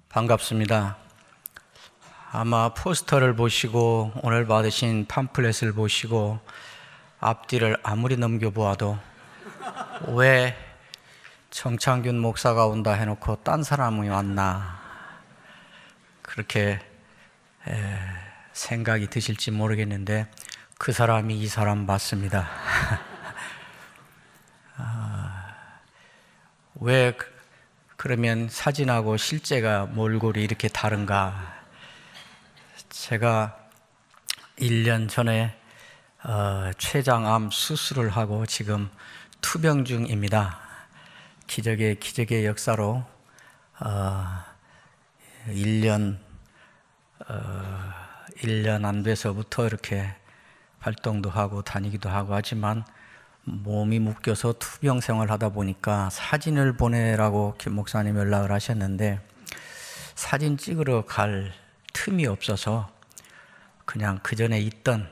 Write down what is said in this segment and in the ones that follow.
반갑습니다. 아마 포스터를 보시고 오늘 받으신 팜플렛을 보시고 앞뒤를 아무리 넘겨보아도 왜 정창균 목사가 온다 해놓고 딴 사람이 왔나 그렇게 생각이 드실지 모르겠는데 그 사람이 이 사람 맞습니다. 왜 그러면 사진하고 실제가 몰골이 이렇게 다른가? 제가 1년 전에 췌장암 수술을 하고 지금 투병 중입니다. 기적의 역사로 1년 안 돼서부터 이렇게 활동도 하고 다니기도 하고 하지만 몸이 묶여서 투병 생활을 하다 보니까 사진을 보내라고 김 목사님 연락을 하셨는데 사진 찍으러 갈 틈이 없어서 그냥 그 전에 있던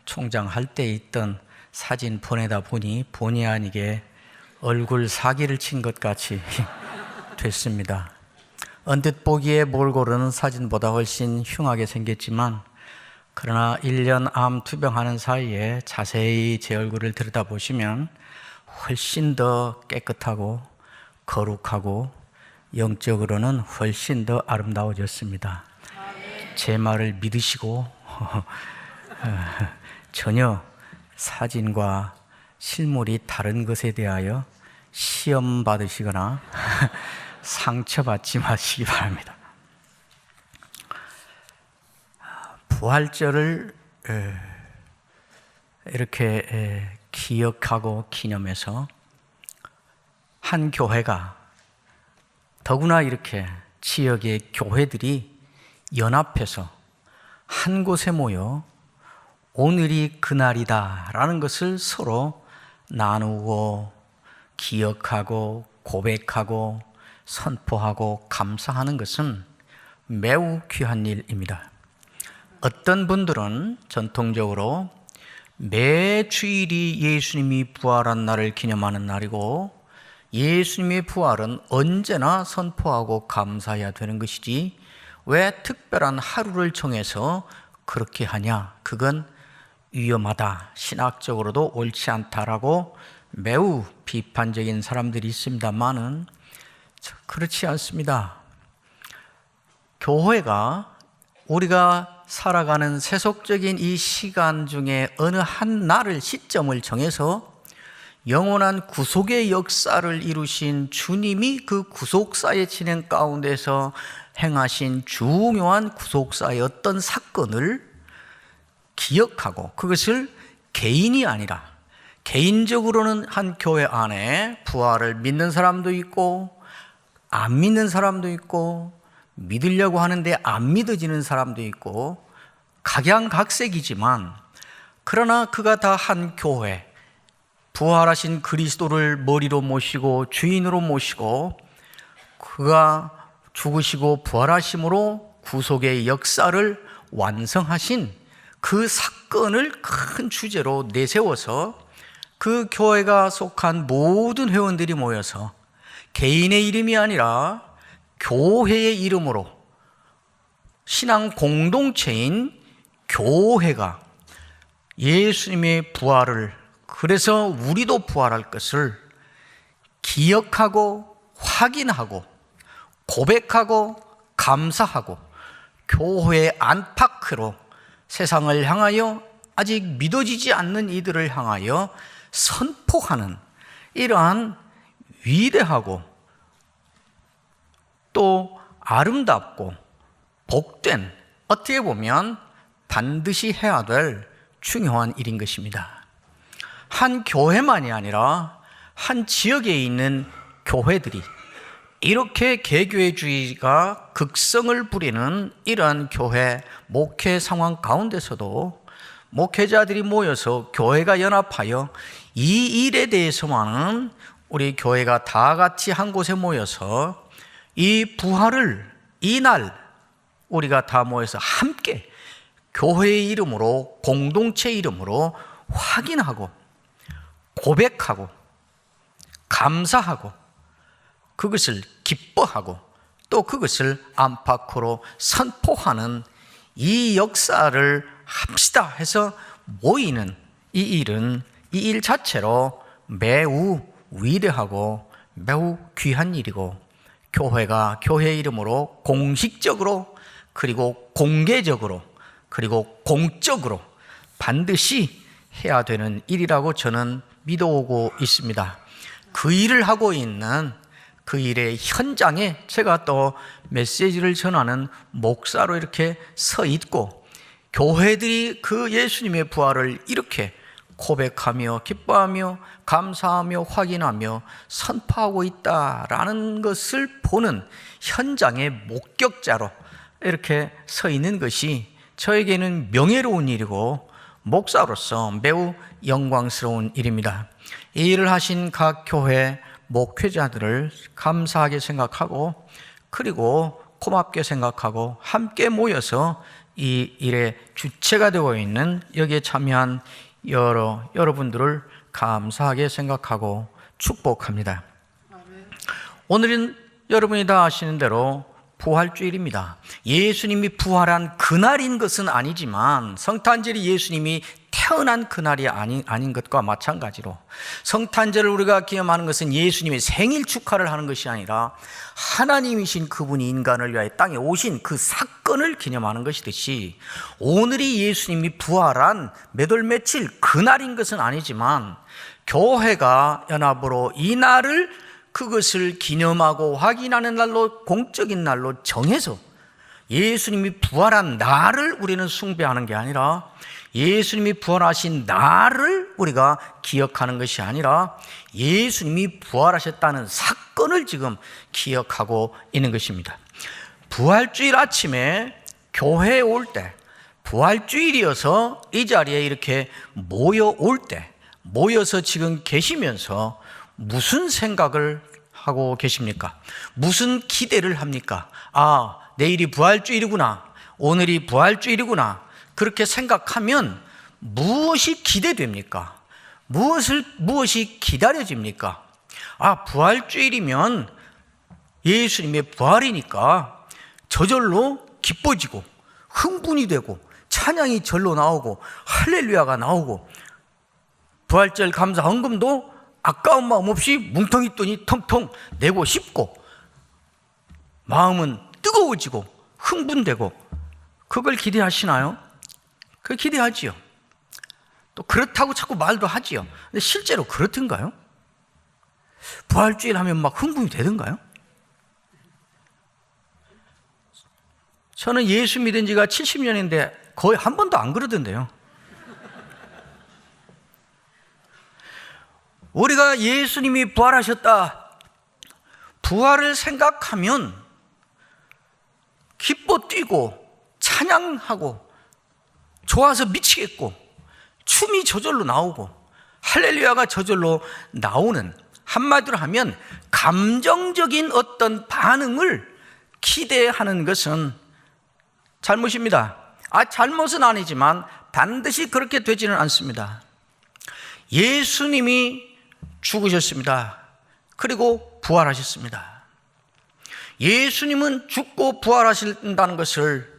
총장 할 때 있던 사진 보내다 보니 본의 아니게 얼굴 사기를 친 것 같이 됐습니다. 언뜻 보기에 몰골은 사진보다 훨씬 흉하게 생겼지만 그러나 1년 암 투병하는 사이에 자세히 제 얼굴을 들여다보시면 훨씬 더 깨끗하고 거룩하고 영적으로는 훨씬 더 아름다워졌습니다. 제 말을 믿으시고 전혀 사진과 실물이 다른 것에 대하여 시험 받으시거나 상처받지 마시기 바랍니다. 부활절을 이렇게 기억하고 기념해서 한 교회가 더구나 이렇게 지역의 교회들이 연합해서 한 곳에 모여 오늘이 그날이다 라는 것을 서로 나누고 기억하고 고백하고 선포하고 감사하는 것은 매우 귀한 일입니다. 어떤 분들은 전통적으로 매 주일이 예수님이 부활한 날을 기념하는 날이고 예수님의 부활은 언제나 선포하고 감사해야 되는 것이지 왜 특별한 하루를 정해서 그렇게 하냐? 그건 위험하다, 신학적으로도 옳지 않다라고 매우 비판적인 사람들이 있습니다만은 그렇지 않습니다. 교회가 우리가 살아가는 세속적인 이 시간 중에 어느 한 날을 시점을 정해서 영원한 구속의 역사를 이루신 주님이 그 구속사의 진행 가운데서 행하신 중요한 구속사의 어떤 사건을 기억하고 그것을 개인이 아니라 개인적으로는 한 교회 안에 부활을 믿는 사람도 있고 안 믿는 사람도 있고 믿으려고 하는데 안 믿어지는 사람도 있고 각양각색이지만 그러나 그가 다 한 교회 부활하신 그리스도를 머리로 모시고 주인으로 모시고 그가 죽으시고 부활하심으로 구속의 역사를 완성하신 그 사건을 큰 주제로 내세워서 그 교회가 속한 모든 회원들이 모여서 개인의 이름이 아니라 교회의 이름으로 신앙 공동체인 교회가 예수님의 부활을 그래서 우리도 부활할 것을 기억하고 확인하고 고백하고 감사하고 교회의 안팎으로 세상을 향하여 아직 믿어지지 않는 이들을 향하여 선포하는 이러한 위대하고 또 아름답고 복된 어떻게 보면 반드시 해야 될 중요한 일인 것입니다. 한 교회만이 아니라 한 지역에 있는 교회들이 이렇게 개교회주의가 극성을 부리는 이러한 교회 목회 상황 가운데서도 목회자들이 모여서 교회가 연합하여 이 일에 대해서만은 우리 교회가 다 같이 한 곳에 모여서 이 부활을 이날 우리가 다 모여서 함께 교회의 이름으로 공동체 이름으로 확인하고 고백하고 감사하고 그것을 기뻐하고 또 그것을 안팎으로 선포하는 이 역사를 합시다 해서 모이는 이 일 자체로 매우 위대하고 매우 귀한 일이고, 교회가 교회 이름으로 공식적으로 그리고 공개적으로 그리고 공적으로 반드시 해야 되는 일이라고 저는 믿어오고 있습니다. 그 일을 하고 있는 그 일의 현장에 제가 또 메시지를 전하는 목사로 이렇게 서 있고, 교회들이 그 예수님의 부활을 이렇게 고백하며 기뻐하며 감사하며 확인하며 선포하고 있다라는 것을 보는 현장의 목격자로 이렇게 서 있는 것이 저에게는 명예로운 일이고 목사로서 매우 영광스러운 일입니다. 이 일을 하신 각 교회 목회자들을 감사하게 생각하고, 그리고 고맙게 생각하고, 함께 모여서 이 일의 주체가 되고 있는 여기에 참여한 여러분들을 감사하게 생각하고 축복합니다. 오늘은 여러분이 다 아시는 대로 부활주일입니다. 예수님이 부활한 그날인 것은 아니지만, 성탄절이 예수님이 태어난 그날이 아닌 것과 마찬가지로, 성탄절을 우리가 기념하는 것은 예수님의 생일 축하를 하는 것이 아니라 하나님이신 그분이 인간을 위하여 땅에 오신 그 사건을 기념하는 것이듯이, 오늘이 예수님이 부활한 몇 월 며칠 그날인 것은 아니지만, 교회가 연합으로 이 날을 그것을 기념하고 확인하는 날로, 공적인 날로 정해서 예수님이 부활한 날을 우리는 숭배하는 게 아니라, 예수님이 부활하신 날을 우리가 기억하는 것이 아니라 예수님이 부활하셨다는 사건을 지금 기억하고 있는 것입니다. 부활주일 아침에 교회에 올 때, 부활주일이어서 이 자리에 이렇게 모여올 때, 모여서 지금 계시면서 무슨 생각을 하고 계십니까? 무슨 기대를 합니까? 아, 내일이 부활주일이구나, 오늘이 부활주일이구나, 그렇게 생각하면 무엇이 기대됩니까? 무엇이 기다려집니까? 아, 부활주일이면 예수님의 부활이니까 저절로 기뻐지고 흥분이 되고 찬양이 절로 나오고 할렐루야가 나오고, 부활절 감사 헌금도 아까운 마음 없이 뭉텅이 돈이 텅텅 내고 싶고, 마음은 뜨거워지고 흥분되고, 그걸 기대하시나요? 그걸 기대하지요. 또 그렇다고 자꾸 말도 하지요. 근데 실제로 그렇던가요? 부활주일 하면 막 흥분이 되던가요? 저는 예수 믿은 지가 70년인데 거의 한 번도 안 그러던데요. 우리가 예수님이 부활하셨다, 부활을 생각하면 기뻐 뛰고 찬양하고 좋아서 미치겠고, 춤이 저절로 나오고 할렐루야가 저절로 나오는, 한마디로 하면 감정적인 어떤 반응을 기대하는 것은 잘못입니다. 잘못은 아니지만 반드시 그렇게 되지는 않습니다. 예수님이 죽으셨습니다. 그리고 부활하셨습니다. 예수님은 죽고 부활하신다는 것을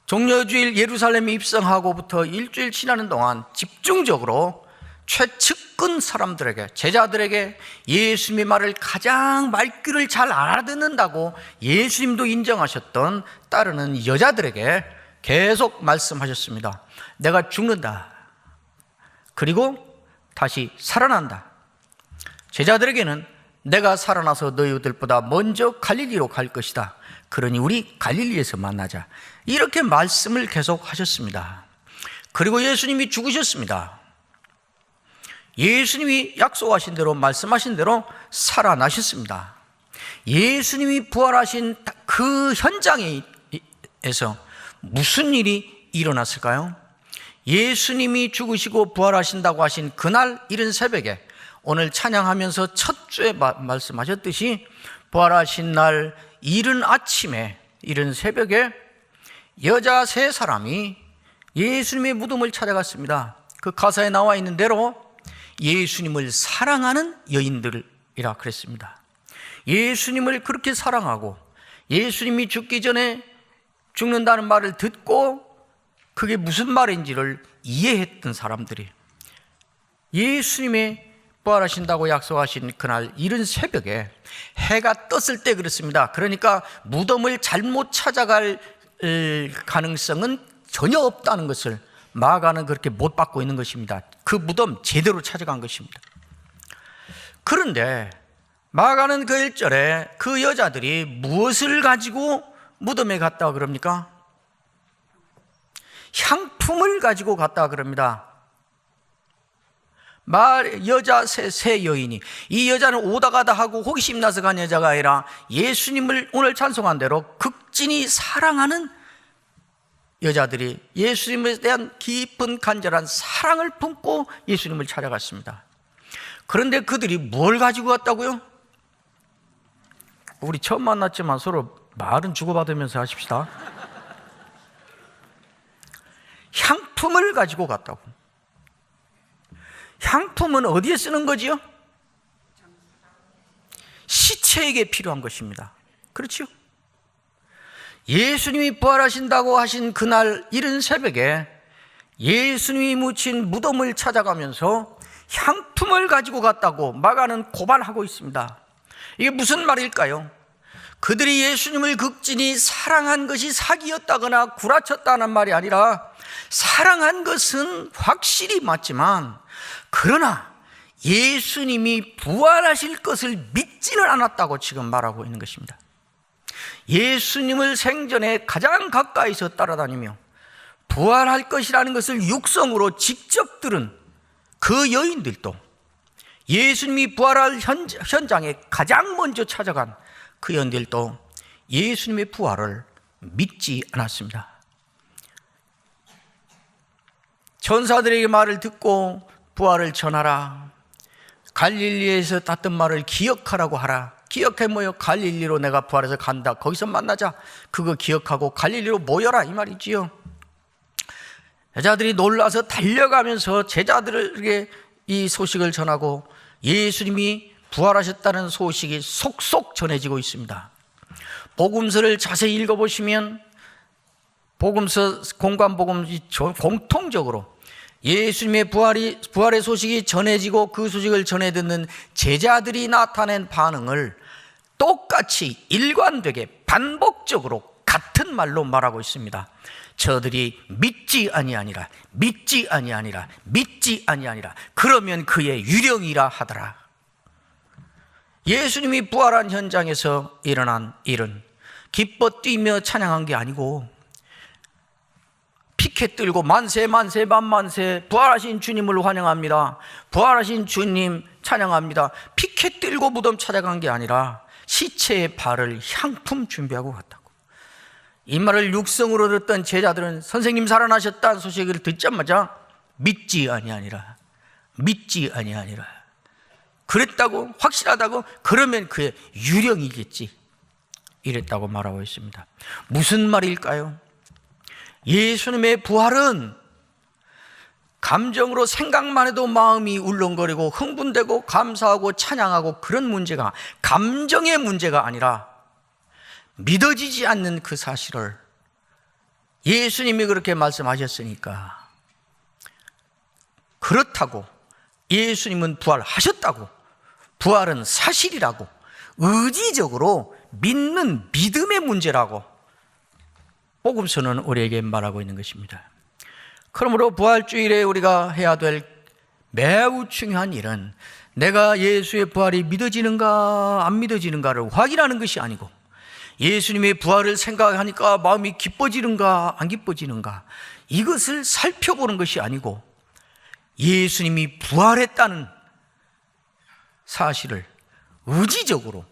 종려주일 예루살렘에 입성하고부터 일주일 지나는 동안 집중적으로 최측근 사람들에게, 제자들에게 예수님의 말을 가장 말귀를 잘 알아듣는다고 예수님도 인정하셨던 따르는 여자들에게 계속 말씀하셨습니다. 내가 죽는다, 그리고 다시 살아난다. 제자들에게는 내가 살아나서 너희들보다 먼저 갈릴리로 갈 것이다, 그러니 우리 갈릴리에서 만나자, 이렇게 말씀을 계속 하셨습니다. 그리고 예수님이 죽으셨습니다. 예수님이 약속하신 대로, 말씀하신 대로 살아나셨습니다. 예수님이 부활하신 그 현장에서 무슨 일이 일어났을까요? 예수님이 죽으시고 부활하신다고 하신 그날 이른 새벽에, 오늘 찬양하면서 첫 주에 말씀하셨듯이 부활하신 날 이른 아침에, 이른 새벽에 여자 3사람이 예수님의 무덤을 찾아갔습니다. 그 가사에 나와 있는 대로 예수님을 사랑하는 여인들이라 그랬습니다. 예수님을 그렇게 사랑하고 예수님이 죽기 전에 죽는다는 말을 듣고 그게 무슨 말인지를 이해했던 사람들이 예수님의 부활하신다고 약속하신 그날 이른 새벽에 해가 떴을 때 그렇습니다. 그러니까 무덤을 잘못 찾아갈 가능성은 전혀 없다는 것을 마가는 그렇게 못 받고 있는 것입니다. 그 무덤 제대로 찾아간 것입니다. 그런데 마가는 그 1절에 그 여자들이 무엇을 가지고 무덤에 갔다 그럽니까? 향품을 가지고 갔다 그럽니다. 여자 세 여인이, 이 여자는 오다 가다 하고 호기심 나서 간 여자가 아니라 예수님을 오늘 찬송한 대로 극진히 사랑하는 여자들이 예수님에 대한 깊은 간절한 사랑을 품고 예수님을 찾아갔습니다. 그런데 그들이 뭘 가지고 갔다고요? 우리 처음 만났지만 서로 말은 주고받으면서 하십시다. 향품을 가지고 갔다고. 향품은 어디에 쓰는 거지요? 시체에게 필요한 것입니다. 그렇죠? 예수님이 부활하신다고 하신 그날 이른 새벽에 예수님이 묻힌 무덤을 찾아가면서 향품을 가지고 갔다고 마가는 고발하고 있습니다. 이게 무슨 말일까요? 그들이 예수님을 극진히 사랑한 것이 사기였다거나 구라쳤다는 말이 아니라 사랑한 것은 확실히 맞지만 그러나 예수님이 부활하실 것을 믿지는 않았다고 지금 말하고 있는 것입니다. 예수님을 생전에 가장 가까이서 따라다니며 부활할 것이라는 것을 육성으로 직접 들은 그 여인들도 예수님이 부활할 현장에 가장 먼저 찾아간 그 여인들도 예수님의 부활을 믿지 않았습니다. 천사들에게 말을 듣고 부활을 전하라, 갈릴리에서 땄던 말을 기억하라고 하라. 기억해 모여 갈릴리로 내가 부활해서 간다, 거기서 만나자, 그거 기억하고 갈릴리로 모여라, 이 말이지요. 여자들이 놀라서 달려가면서 제자들에게 이 소식을 전하고 예수님이 부활하셨다는 소식이 속속 전해지고 있습니다. 복음서를 자세히 읽어보시면 복음서, 공관복음이 공통적으로 예수님의 부활의 소식이 전해지고 그 소식을 전해 듣는 제자들이 나타낸 반응을 똑같이 일관되게 반복적으로 같은 말로 말하고 있습니다. 저들이 믿지 아니하니라, 믿지 아니하니라, 믿지 아니하니라. 그러면 그의 유령이라 하더라. 예수님이 부활한 현장에서 일어난 일은 기뻐 뛰며 찬양한 게 아니고 피켓 들고 만세 만세 만만세, 부활하신 주님을 환영합니다, 부활하신 주님 찬양합니다, 피켓 들고 무덤 찾아간 게 아니라 시체에 바를 향품 준비하고 갔다고. 이 말을 육성으로 듣던 제자들은 선생님 살아나셨다는 소식을 듣자마자 믿지 아니하니라, 믿지 아니하니라. 그랬다고, 확실하다고, 그러면 그의 유령이겠지, 이랬다고 말하고 있습니다. 무슨 말일까요? 예수님의 부활은 감정으로 생각만 해도 마음이 울렁거리고 흥분되고 감사하고 찬양하고 그런 문제가, 감정의 문제가 아니라 믿어지지 않는 그 사실을 예수님이 그렇게 말씀하셨으니까, 그렇다고 예수님은 부활하셨다고, 부활은 사실이라고 의지적으로 믿는 믿음의 문제라고 복음서는 우리에게 말하고 있는 것입니다. 그러므로 부활주일에 우리가 해야 될 매우 중요한 일은 내가 예수의 부활이 믿어지는가 안 믿어지는가를 확인하는 것이 아니고, 예수님의 부활을 생각하니까 마음이 기뻐지는가 안 기뻐지는가 이것을 살펴보는 것이 아니고, 예수님이 부활했다는 사실을 의지적으로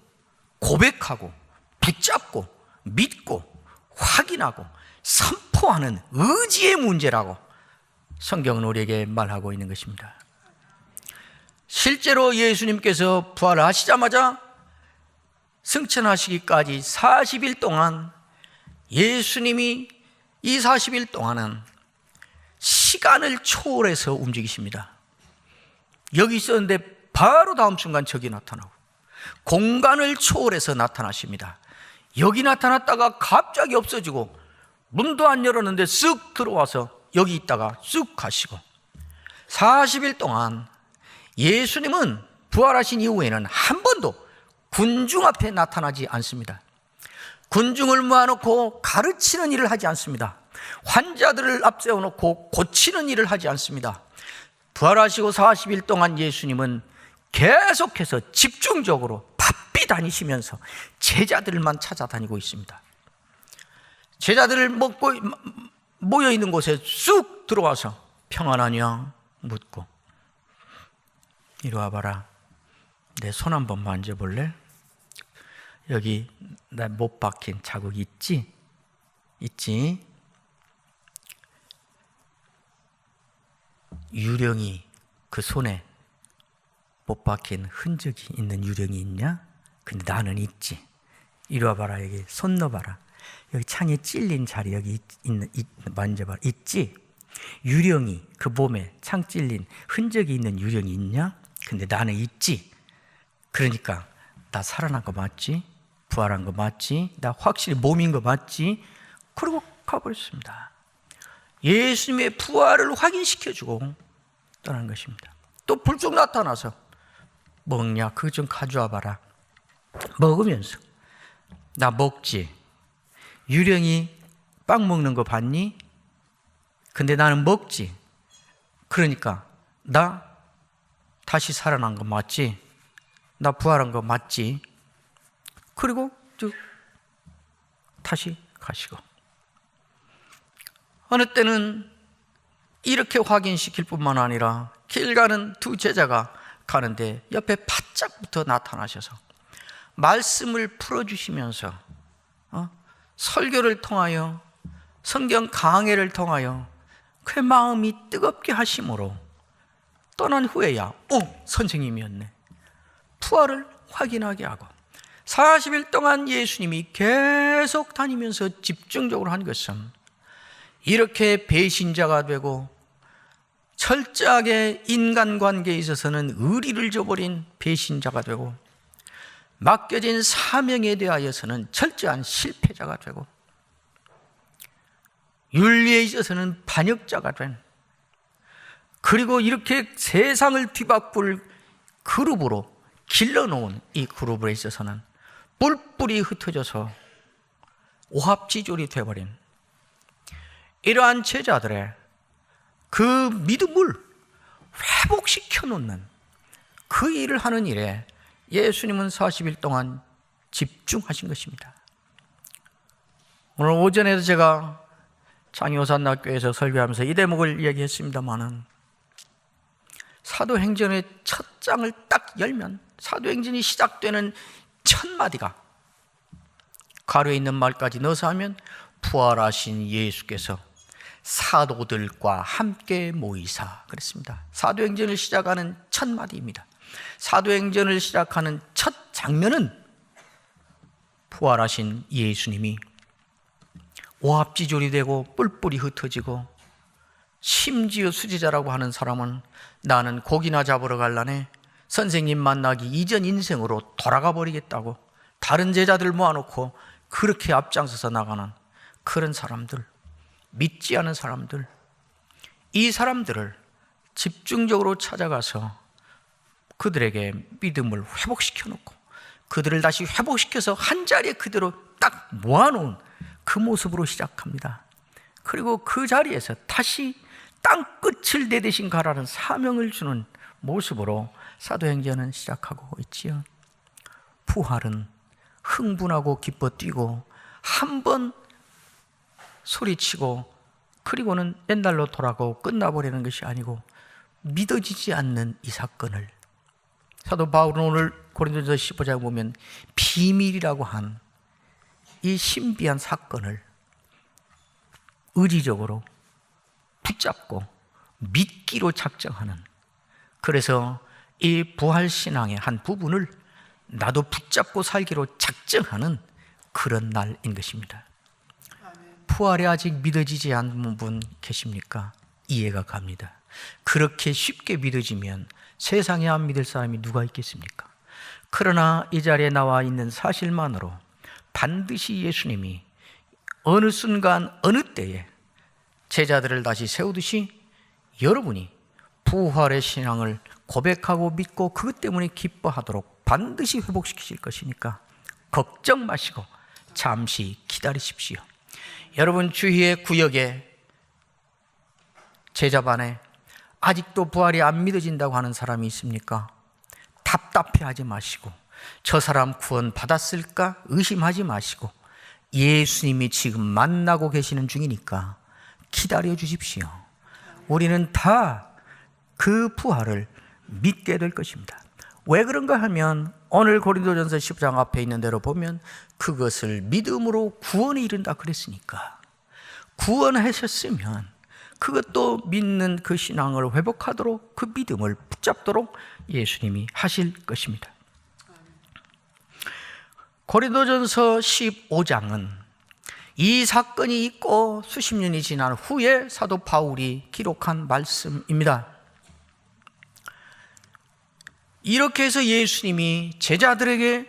고백하고 붙잡고 믿고 확인하고 선포하는 의지의 문제라고 성경은 우리에게 말하고 있는 것입니다. 실제로 예수님께서 부활하시자마자 승천하시기까지 40일 동안 예수님이 이 40일 동안은 시간을 초월해서 움직이십니다. 여기 있었는데 바로 다음 순간 저기 나타나고, 공간을 초월해서 나타나십니다. 여기 나타났다가 갑자기 없어지고 문도 안 열었는데 쓱 들어와서 여기 있다가 쑥 가시고 40일 동안 예수님은 부활하신 이후에는 한 번도 군중 앞에 나타나지 않습니다. 군중을 모아놓고 가르치는 일을 하지 않습니다. 환자들을 앞세워놓고 고치는 일을 하지 않습니다. 부활하시고 40일 동안 예수님은 계속해서 집중적으로 바삐 다니시면서 제자들만 찾아다니고 있습니다. 제자들을 모여있는 곳에 쑥 들어와서 평안하냐 묻고, 이리 와봐라, 내 손 한번 만져볼래? 여기 나 못 박힌 자국 있지? 있지? 유령이 그 손에 못 박힌 흔적이 있는 유령이 있냐? 근데 나는 있지. 이리 와봐라, 여기 손 넣어봐라. 여기 창에 찔린 자리 여기 만져봐라. 있지? 유령이 그 몸에 창 찔린 흔적이 있는 유령이 있냐? 근데 나는 있지. 그러니까 나 살아난 거 맞지? 부활한 거 맞지? 나 확실히 몸인 거 맞지? 그러고 가버렸습니다. 예수님의 부활을 확인시켜주고 떠난 것입니다. 또 불쑥 나타나서 먹냐? 그거 좀 가져와 봐라. 먹으면서 나 먹지? 유령이 빵 먹는 거 봤니? 근데 나는 먹지? 그러니까 나 다시 살아난 거 맞지? 나 부활한 거 맞지? 그리고 쭉 다시 가시고, 어느 때는 이렇게 확인시킬 뿐만 아니라 길 가는 두 제자가 가는데 옆에 바짝 붙어 나타나셔서 말씀을 풀어주시면서 설교를 통하여 성경 강해를 통하여 그 마음이 뜨겁게 하심으로 떠난 후에야 선생님이었네, 부활을 확인하게 하고 40일 동안 예수님이 계속 다니면서 집중적으로 한 것은 이렇게 배신자가 되고 철저하게 인간관계에 있어서는 의리를 저버린 배신자가 되고 맡겨진 사명에 대하여서는 철저한 실패자가 되고 윤리에 있어서는 반역자가 된, 그리고 이렇게 세상을 뒤바꿀 그룹으로 길러놓은 이 그룹에 있어서는 뿔뿔이 흩어져서 오합지졸이 되어버린 이러한 제자들의 그 믿음을 회복시켜 놓는 그 일을 하는 일에 예수님은 40일 동안 집중하신 것입니다. 오늘 오전에도 제가 장효산학교에서 설교하면서 이 대목을 이야기했습니다마는 사도행전의 첫 장을 딱 열면 사도행전이 시작되는 첫 마디가 가로에 있는 말까지 넣어서 하면 부활하신 예수께서 사도들과 함께 모이사 그랬습니다. 사도행전을 시작하는 첫 마디입니다. 사도행전을 시작하는 첫 장면은 부활하신 예수님이 오합지졸이 되고 뿔뿔이 흩어지고, 심지어 수지자라고 하는 사람은 나는 고기나 잡으러 갈라네, 선생님 만나기 이전 인생으로 돌아가 버리겠다고 다른 제자들 모아놓고 그렇게 앞장서서 나가는 그런 사람들, 믿지 않은 사람들, 이 사람들을 집중적으로 찾아가서 그들에게 믿음을 회복시켜 놓고 그들을 다시 회복시켜서 한자리에 그대로 딱 모아놓은 그 모습으로 시작합니다. 그리고 그 자리에서 다시 땅끝을 내대신 가라는 사명을 주는 모습으로 사도행전은 시작하고 있지요. 부활은 흥분하고 기뻐 뛰고 한번 소리치고 그리고는 옛날로 돌아가고 끝나버리는 것이 아니고 믿어지지 않는 이 사건을 사도 바울은 오늘 고린도전서 15장에 보면 비밀이라고 한 이 신비한 사건을 의지적으로 붙잡고 믿기로 작정하는, 그래서 이 부활신앙의 한 부분을 나도 붙잡고 살기로 작정하는 그런 날인 것입니다. 부활이 아직 믿어지지 않는 분 계십니까? 이해가 갑니다. 그렇게 쉽게 믿어지면 세상에 안 믿을 사람이 누가 있겠습니까? 그러나 이 자리에 나와 있는 사실만으로 반드시 예수님이 어느 순간 어느 때에 제자들을 다시 세우듯이 여러분이 부활의 신앙을 고백하고 믿고 그것 때문에 기뻐하도록 반드시 회복시키실 것이니까 걱정 마시고 잠시 기다리십시오. 여러분 주위의 구역에 제자반에 아직도 부활이 안 믿어진다고 하는 사람이 있습니까? 답답해하지 마시고 저 사람 구원 받았을까 의심하지 마시고 예수님이 지금 만나고 계시는 중이니까 기다려 주십시오. 우리는 다 그 부활을 믿게 될 것입니다. 왜 그런가 하면 오늘 고린도전서 15장 앞에 있는 대로 보면 그것을 믿음으로 구원에 이른다 그랬으니까 구원하셨으면 그것도 믿는 그 신앙을 회복하도록 그 믿음을 붙잡도록 예수님이 하실 것입니다. 고린도전서 15장은 이 사건이 있고 수십 년이 지난 후에 사도 바울이 기록한 말씀입니다. 이렇게 해서 예수님이 제자들에게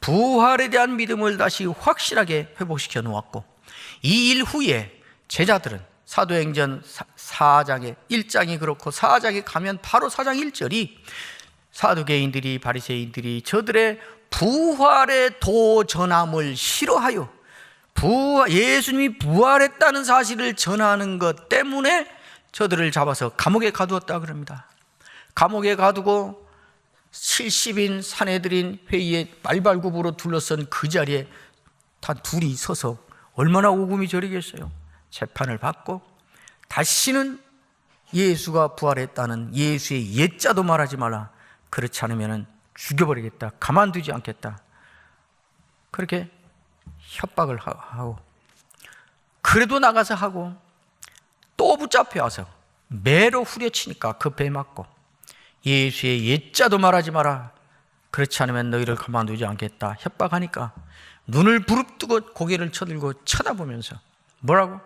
부활에 대한 믿음을 다시 확실하게 회복시켜 놓았고 이 일 후에 제자들은 사도행전 4장에 1장이 그렇고 4장에 가면 바로 4장 1절이 사두개인들이 바리새인들이 저들의 부활의 도 전함을 싫어하여 예수님이 부활했다는 사실을 전하는 것 때문에 저들을 잡아서 감옥에 가두었다 그럽니다. 감옥에 가두고 70인 사내들인 회의에 말발굽으로 둘러선 그 자리에 다 둘이 서서 얼마나 오금이 저리겠어요. 재판을 받고 다시는 예수가 부활했다는 예수의 예자도 말하지 말라. 그렇지 않으면 죽여버리겠다. 가만두지 않겠다. 그렇게 협박을 하고 그래도 나가서 하고 또 붙잡혀와서 매로 후려치니까 그 배 맞고 예수의 예자도 말하지 마라. 그렇지 않으면 너희를 가만두지 않겠다. 협박하니까 눈을 부릅뜨고 고개를 쳐들고 쳐다보면서 뭐라고?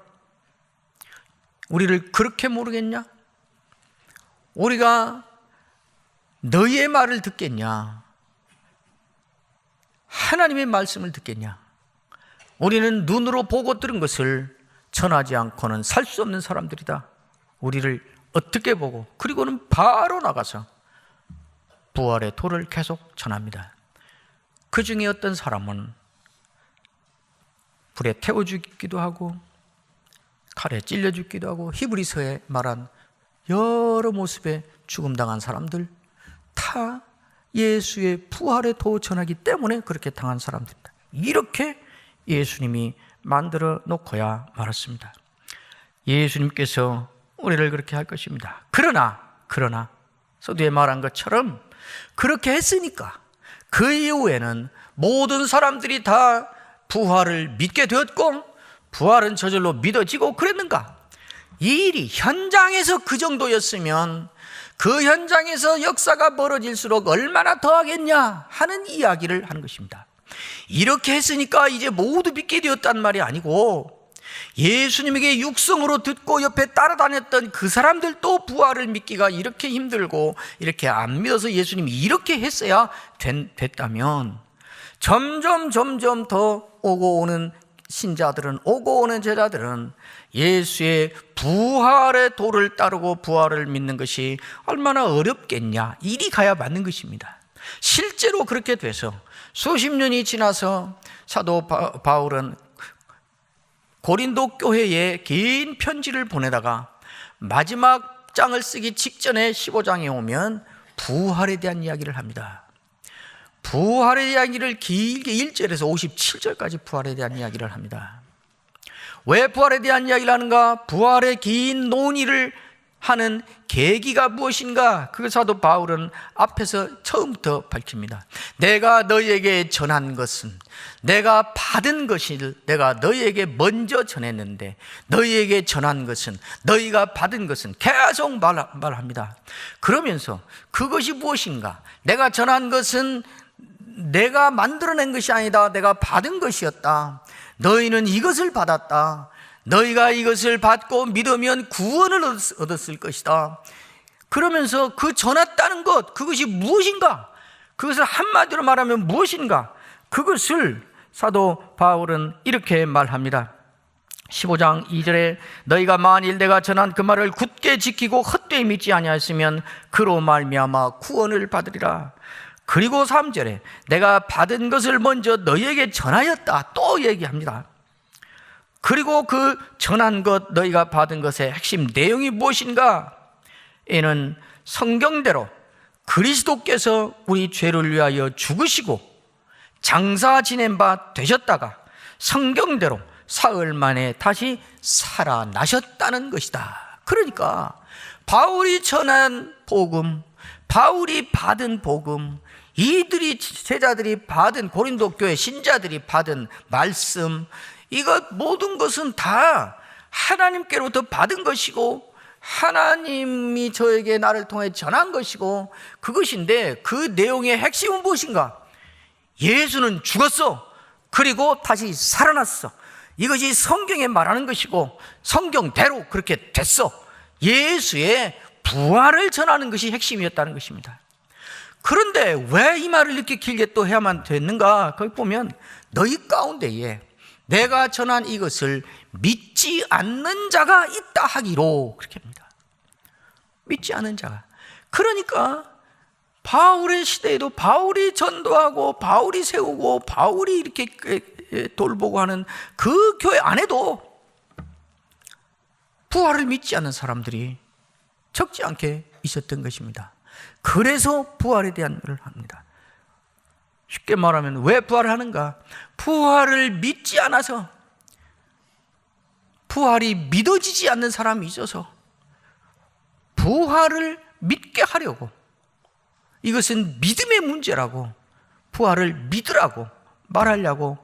우리를 그렇게 모르겠냐? 우리가 너희의 말을 듣겠냐? 하나님의 말씀을 듣겠냐? 우리는 눈으로 보고 들은 것을 전하지 않고는 살 수 없는 사람들이다. 우리를 어떻게 보고 그리고는 바로 나가서 부활의 도를 계속 전합니다. 그 중에 어떤 사람은 불에 태워 죽기도 하고 칼에 찔려 죽기도 하고 히브리서에 말한 여러 모습의 죽음당한 사람들 다 예수의 부활의 도 전하기 때문에 그렇게 당한 사람들입니다. 이렇게 예수님이 만들어 놓고야 말았습니다. 예수님께서 우리를 그렇게 할 것입니다. 그러나 서두에 말한 것처럼 그렇게 했으니까 그 이후에는 모든 사람들이 다 부활을 믿게 되었고 부활은 저절로 믿어지고 그랬는가? 이 일이 현장에서 그 정도였으면 그 현장에서 역사가 벌어질수록 얼마나 더하겠냐 하는 이야기를 하는 것입니다. 이렇게 했으니까 이제 모두 믿게 되었단 말이 아니고 예수님에게 육성으로 듣고 옆에 따라다녔던 그 사람들도 부활을 믿기가 이렇게 힘들고 이렇게 안 믿어서 예수님이 이렇게 했어야 됐다면 점점 더 오고 오는 신자들은 오고 오는 제자들은 예수의 부활의 도를 따르고 부활을 믿는 것이 얼마나 어렵겠냐 이리 가야 맞는 것입니다. 실제로 그렇게 돼서 수십 년이 지나서 사도 바울은 고린도 교회에 긴 편지를 보내다가 마지막 장을 쓰기 직전에 15장에 오면 부활에 대한 이야기를 합니다. 부활의 이야기를 길게 1절에서 57절까지 부활에 대한 이야기를 합니다. 왜 부활에 대한 이야기를 하는가? 부활의 긴 논의를 하는 계기가 무엇인가? 그 사도 바울은 앞에서 처음부터 밝힙니다. 내가 너희에게 전한 것은 내가 받은 것을 내가 너희에게 먼저 전했는데 너희에게 전한 것은 너희가 받은 것은 계속 말합니다. 그러면서 그것이 무엇인가? 내가 전한 것은 내가 만들어낸 것이 아니다. 내가 받은 것이었다. 너희는 이것을 받았다. 너희가 이것을 받고 믿으면 구원을 얻었을 것이다. 그러면서 그 전했다는 것, 그것이 무엇인가? 그것을 한마디로 말하면 무엇인가? 그것을 사도 바울은 이렇게 말합니다. 15장 2절에 너희가 만일 내가 전한 그 말을 굳게 지키고 헛되이 믿지 아니하였으면 그로 말미암아 구원을 받으리라. 그리고 3절에 내가 받은 것을 먼저 너희에게 전하였다 또 얘기합니다. 그리고 그 전한 것, 너희가 받은 것의 핵심 내용이 무엇인가? 이는 성경대로 그리스도께서 우리 죄를 위하여 죽으시고 장사 지낸 바 되셨다가 성경대로 사흘 만에 다시 살아나셨다는 것이다. 그러니까 바울이 전한 복음, 바울이 받은 복음, 이들이 제자들이 받은, 고린도 교회 신자들이 받은 말씀, 이것 모든 것은 다 하나님께로부터 받은 것이고 하나님이 저에게 나를 통해 전한 것이고 그것인데, 그 내용의 핵심은 무엇인가? 예수는 죽었어. 그리고 다시 살아났어. 이것이 성경에 말하는 것이고 성경대로 그렇게 됐어. 예수의 부활을 전하는 것이 핵심이었다는 것입니다. 그런데 왜 이 말을 이렇게 길게 또 해야만 됐는가? 거기 보면 너희 가운데에 내가 전한 이것을 믿지 않는 자가 있다 하기로, 그렇게 합니다. 믿지 않는 자가. 그러니까 바울의 시대에도 바울이 전도하고 바울이 세우고 바울이 이렇게 돌보고 하는 그 교회 안에도 부활을 믿지 않는 사람들이 적지 않게 있었던 것입니다. 그래서 부활에 대한 말을 합니다. 쉽게 말하면 왜 부활을 하는가? 부활을 믿지 않아서, 부활이 믿어지지 않는 사람이 있어서 부활을 믿게 하려고, 이것은 믿음의 문제라고, 부활을 믿으라고 말하려고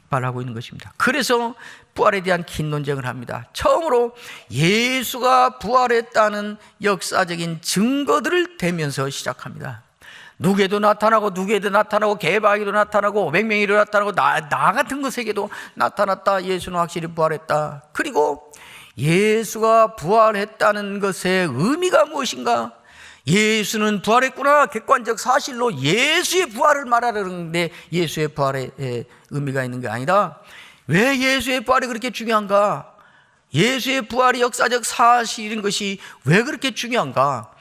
말하고 있는 것입니다. 그래서 부활에 대한 긴 논쟁을 합니다. 처음으로 예수가 부활했다는 역사적인 증거들을 대면서 시작합니다. 누구에도 나타나고, 누구에도 나타나고, 개바에게도 나타나고, 500명에도 나타나고, 나 같은 것에게도 나타났다. 예수는 확실히 부활했다. 그리고 예수가 부활했다는 것의 의미가 무엇인가? 예수는 부활했구나, 객관적 사실로 예수의 부활을 말하려는데 예수의 부활에 의미가 있는 게 아니다. 왜 예수의 부활이 그렇게 중요한가? 예수의 부활이 역사적 사실인 것이 왜 그렇게 중요한가?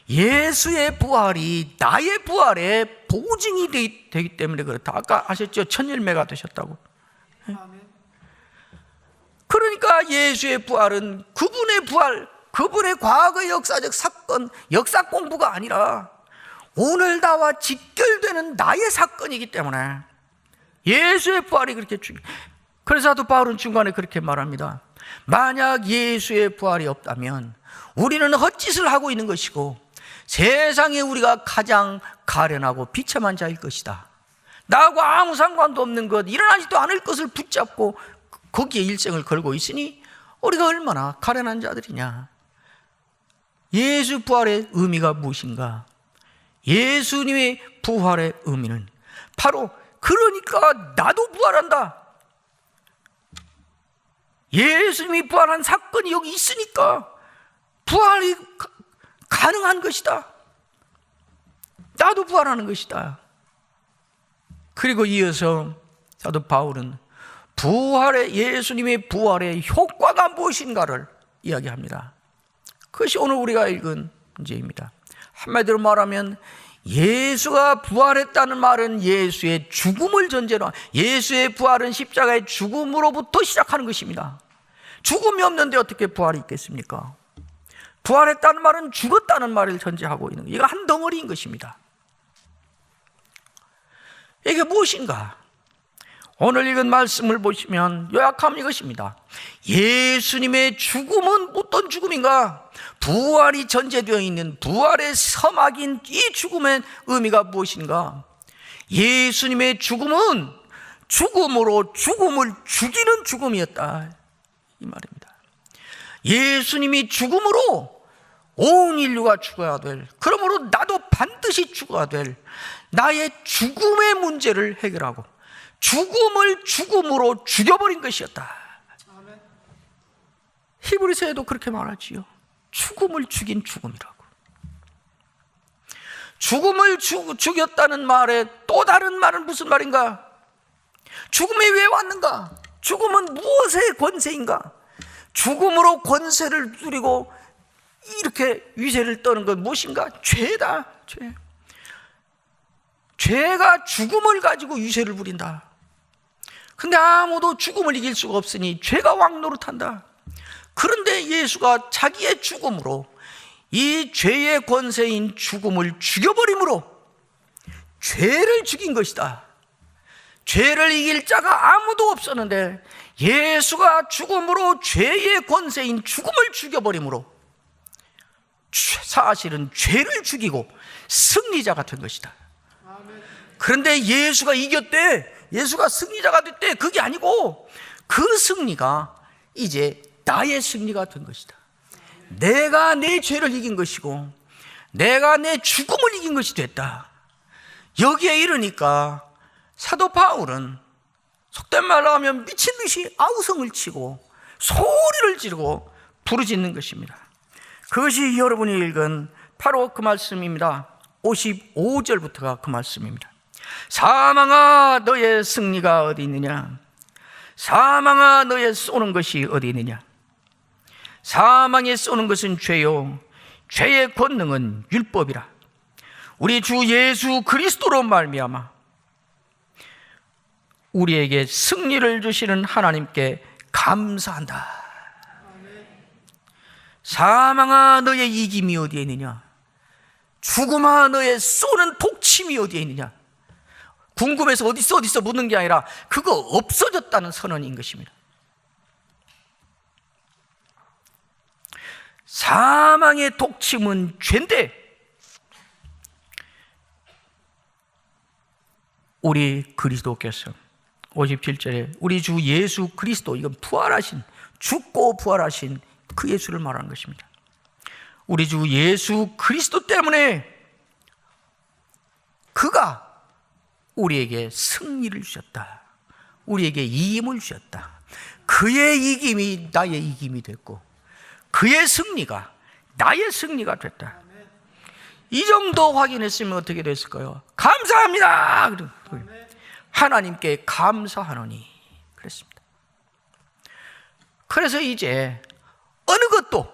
예수의 부활이 나의 부활의 보증이 되기 때문에 그렇다. 아까 하셨죠? 천열매가 되셨다고. 그러니까 예수의 부활은 그분의 부활, 그분의 과거의 역사적 사건, 역사 공부가 아니라 오늘 나와 직결되는 나의 사건이기 때문에 예수의 부활이 그렇게 중요해요. 그래서 사도 바울은 중간에 그렇게 말합니다. 만약 예수의 부활이 없다면 우리는 헛짓을 하고 있는 것이고 세상에 우리가 가장 가련하고 비참한 자일 것이다. 나하고 아무 상관도 없는 것, 일어나지도 않을 것을 붙잡고 거기에 일생을 걸고 있으니 우리가 얼마나 가련한 자들이냐. 예수 부활의 의미가 무엇인가? 예수님의 부활의 의미는 바로, 그러니까 나도 부활한다. 예수님이 부활한 사건이 여기 있으니까 부활이 가능한 것이다. 나도 부활하는 것이다. 그리고 이어서 사도 바울은 부활의, 예수님의 부활의 효과가 무엇인가를 이야기합니다. 그것이 오늘 우리가 읽은 문제입니다. 한마디로 말하면 예수가 부활했다는 말은 예수의 죽음을 전제로, 예수의 부활은 십자가의 죽음으로부터 시작하는 것입니다. 죽음이 없는데 어떻게 부활이 있겠습니까? 부활했다는 말은 죽었다는 말을 전제하고 있는 거예요. 이거 한 덩어리인 것입니다. 이게 무엇인가? 오늘 읽은 말씀을 보시면 요약하면 이것입니다. 예수님의 죽음은 어떤 죽음인가? 부활이 전제되어 있는 부활의 서막인 이 죽음의 의미가 무엇인가? 예수님의 죽음은 죽음으로 죽음을 죽이는 죽음이었다, 이 말입니다. 예수님이 죽음으로 온 인류가 죽어야 될, 그러므로 나도 반드시 죽어야 될 나의 죽음의 문제를 해결하고 죽음을 죽음으로 죽여버린 것이었다. 히브리서에도 그렇게 말하지요. 죽음을 죽인 죽음이라고. 죽음을 죽였다는 말에 또 다른 말은 무슨 말인가? 죽음에 왜 왔는가? 죽음은 무엇의 권세인가? 죽음으로 권세를 누리고 이렇게 위세를 떠는 건 무엇인가? 죄다. 죄가 죽음을 가지고 위세를 부린다. 근데 아무도 죽음을 이길 수가 없으니 죄가 왕노릇한다. 그런데 예수가 자기의 죽음으로 이 죄의 권세인 죽음을 죽여버림으로 죄를 죽인 것이다. 죄를 이길 자가 아무도 없었는데 예수가 죽음으로 죄의 권세인 죽음을 죽여버림으로 사실은 죄를 죽이고 승리자가 된 것이다. 그런데 예수가 이겼대. 예수가 승리자가 됐대. 그게 아니고 그 승리가 이제 나의 승리가 된 것이다. 내가 내 죄를 이긴 것이고 내가 내 죽음을 이긴 것이 됐다. 여기에 이르니까 사도 바울은 속된 말로 하면 미친 듯이 아우성을 치고 소리를 지르고 부르짖는 것입니다. 그것이 여러분이 읽은 바로 그 말씀입니다. 55절부터가 그 말씀입니다. 사망아 너의 승리가 어디 있느냐? 사망아 너의 쏘는 것이 어디 있느냐? 사망에 쏘는 것은 죄요 죄의 권능은 율법이라. 우리 주 예수 그리스도로 말미암아 우리에게 승리를 주시는 하나님께 감사한다. 사망아 너의 이김이 어디에 있느냐? 죽음아 너의 쏘는 독침이 어디에 있느냐? 궁금해서 어딨어 묻는 게 아니라 그거 없어졌다는 선언인 것입니다. 사망의 독침은 죄인데 우리 그리스도께서 57절에 우리 주 예수 그리스도, 이건 부활하신, 죽고 부활하신 그 예수를 말하는 것입니다. 우리 주 예수 그리스도 때문에 그가 우리에게 승리를 주셨다. 우리에게 이김을 주셨다. 그의 이김이 나의 이김이 됐고 그의 승리가 나의 승리가 됐다. 이 정도 확인했으면 어떻게 됐을까요? 감사합니다. 하나님께 감사하노니 그랬습니다. 그래서 이제 어느 것도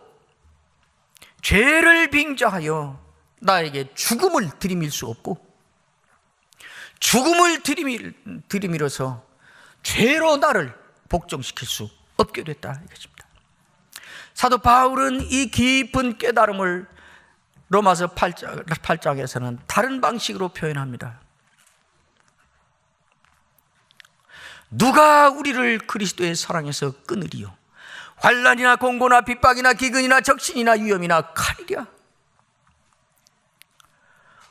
죄를 빙자하여 나에게 죽음을 들이밀 수 없고 죽음을 들이밀어서 죄로 나를 복종시킬 수 없게 됐다 이것입니다. 사도 바울은 이 깊은 깨달음을 로마서 8장에서는 다른 방식으로 표현합니다. 누가 우리를 그리스도의 사랑에서 끊으리요? 환난이나 공고나 핍박이나 기근이나 적신이나 위험이나 칼이랴.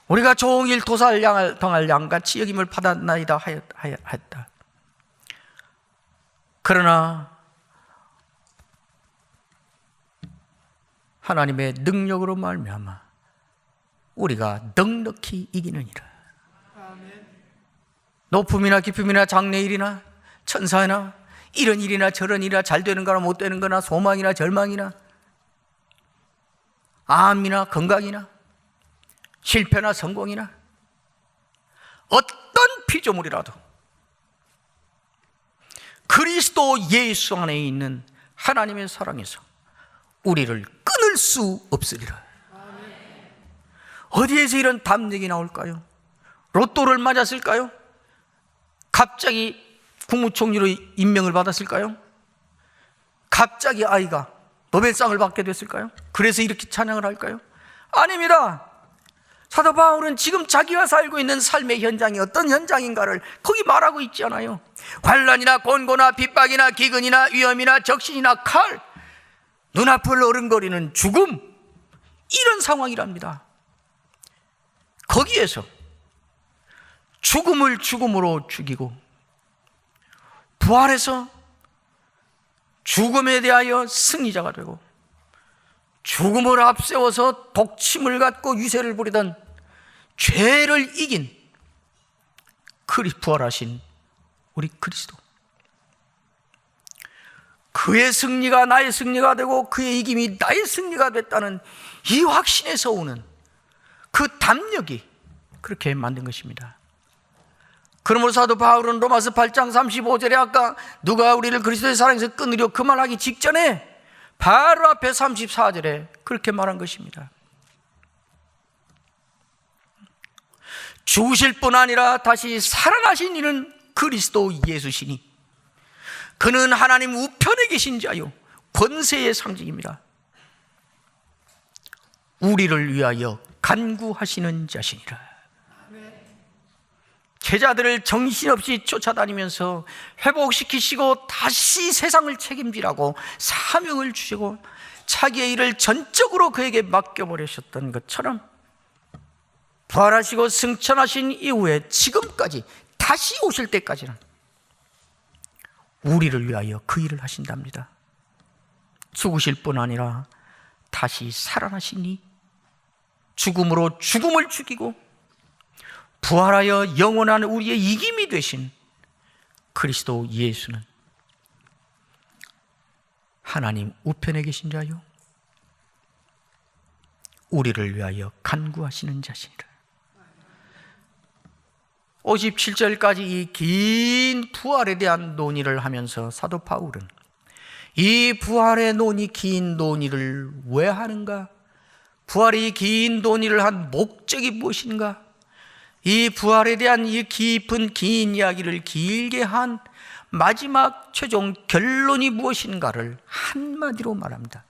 우리가 종일 도살당할 양같이 여김을 받았나이다 하였다. 그러나 하나님의 능력으로 말미암아 우리가 넉넉히 이기느니라. 높음이나 깊음이나 장래일이나 천사나 이런 일이나 저런 일이나 잘 되는 거나 못 되는 거나 소망이나 절망이나 암이나 건강이나 실패나 성공이나 어떤 피조물이라도 그리스도 예수 안에 있는 하나님의 사랑에서 우리를 끊을 수 없으리라. 어디에서 이런 담력이 나올까요? 로또를 맞았을까요? 갑자기 국무총리로 임명을 받았을까요? 갑자기 아이가 노벨상을 받게 됐을까요? 그래서 이렇게 찬양을 할까요? 아닙니다. 사도 바울은 지금 자기가 살고 있는 삶의 현장이 어떤 현장인가를 거기 말하고 있지 않아요. 환난이나 곤고나 핍박이나 기근이나 위험이나 적신이나 칼, 눈앞을 어른거리는 죽음, 이런 상황이랍니다. 거기에서 죽음을 죽음으로 죽이고 부활해서 죽음에 대하여 승리자가 되고 죽음을 앞세워서 독침을 갖고 위세를 부리던 죄를 이긴 부활하신 우리 그리스도, 그의 승리가 나의 승리가 되고 그의 이김이 나의 승리가 됐다는 이 확신에서 오는 그 담력이 그렇게 만든 것입니다. 그러므로 사도 바울은 로마서 8장 35절에 아까 누가 우리를 그리스도의 사랑에서 끊으려 그 말하기 직전에 바로 앞에 34절에 그렇게 말한 것입니다. 죽으실 뿐 아니라 다시 살아나신 이는 그리스도 예수시니 그는 하나님 우편에 계신 자요 권세의 상징입니다. 우리를 위하여 간구하시는 자시니라. 제자들을 정신없이 쫓아다니면서 회복시키시고 다시 세상을 책임지라고 사명을 주시고 자기의 일을 전적으로 그에게 맡겨버리셨던 것처럼 부활하시고 승천하신 이후에 지금까지 다시 오실 때까지는 우리를 위하여 그 일을 하신답니다. 죽으실 뿐 아니라 다시 살아나시니 죽음으로 죽음을 죽이고 부활하여 영원한 우리의 이김이 되신 그리스도 예수는 하나님 우편에 계신 자요 우리를 위하여 간구하시는 자시니라. 57절까지 이 긴 부활에 대한 논의를 하면서 사도 바울은 이 부활의 논의, 긴 논의를 왜 하는가? 부활이 긴 논의를 한 목적이 무엇인가? 이 부활에 대한 이 깊은 긴 이야기를 길게 한 마지막 최종 결론이 무엇인가를 한마디로 말합니다.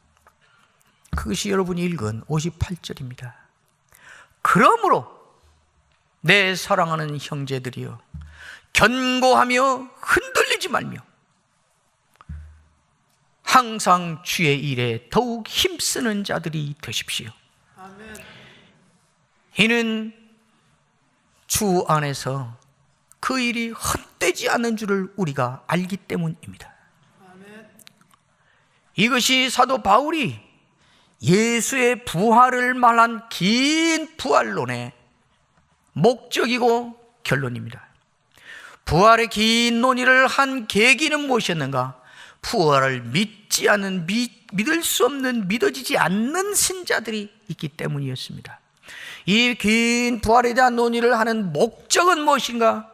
그것이 여러분이 읽은 58절입니다. 그러므로 내 사랑하는 형제들이여 견고하며 흔들리지 말며 항상 주의 일에 더욱 힘쓰는 자들이 되십시오. 아멘. 이는 주 안에서 그 일이 헛되지 않는 줄을 우리가 알기 때문입니다. 아멘. 이것이 사도 바울이 예수의 부활을 말한 긴 부활론의 목적이고 결론입니다. 부활의 긴 논의를 한 계기는 무엇이었는가? 부활을 믿지 않는, 믿을 수 없는, 믿어지지 않는 신자들이 있기 때문이었습니다. 이 긴 부활에 대한 논의를 하는 목적은 무엇인가?